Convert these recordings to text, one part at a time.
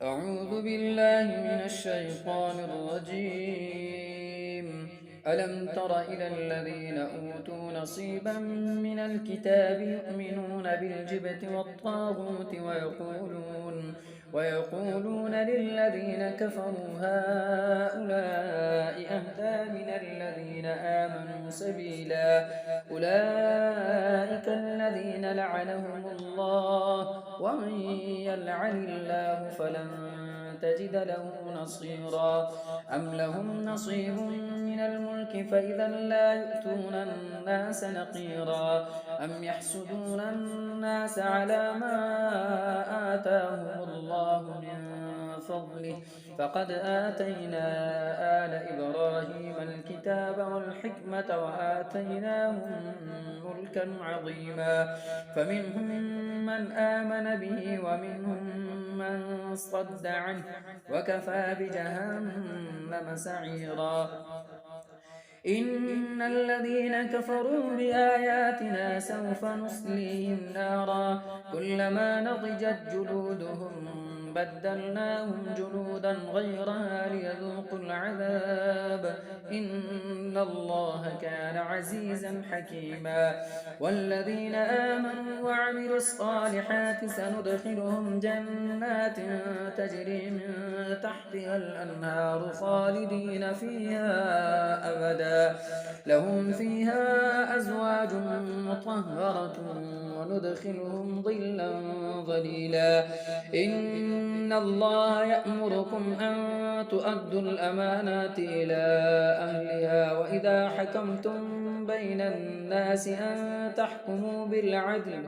أعوذ بالله من الشيطان الرجيم. ألم تر إلى الذين أوتوا نصيبا من الكتاب يؤمنون بالجبت والطاغوت ويقولون للذين كفروا هؤلاء أهدى من الذين آمنوا سبيلا. أولئك الذين لعنهم الله، ومن يلعن الله فلن تجد له نصيرا. أم لهم نصيب من الملك فإذا لا يؤتون الناس نقيرا. أم يحسدون الناس على ما آتاهم الله من فضله، فقد آتينا آل إبراهيم الكتاب والحكمة وآتيناهم ملكا عظيما. فمنهم من آمن به ومنهم من صد عنه، وكفى بجهنم سعيرا. إن الذين كفروا بآياتنا سوف نصليهم نارا، كلما نضجت جلودهم بدلناهم جلودا غيرها ليذوقوا العذاب، إن الله كان عزيزا حكيما. والذين آمنوا وعملوا الصالحات سندخلهم جنات تجري من تحتها الأنهار خالدين فيها أبدا، لهم فيها أزواج مطهرة وندخلهم ظلا ظليلا. إن الله يأمركم أن تؤدوا الأمانات إلى أهلها، وإذا حكمتم بين الناس أن تحكموا بالعدل،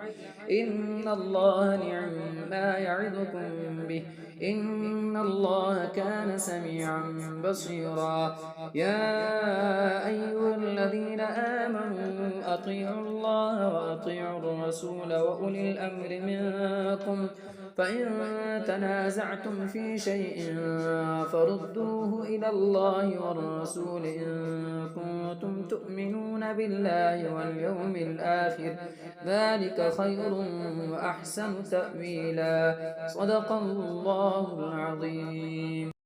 إن الله نعم ما يعظكم به، إن الله كان سميعا بصيرا. يا أيها الذين آمنوا أطيعوا الله وأطيعوا الرسول وأولي الأمر منكم، فإن تنازعتم في شيء فردوه إلى الله والرسول إن كنتم تؤمنون بالله واليوم الآخر، ذلك خير وأحسن تأويلا. صدق الله العظيم.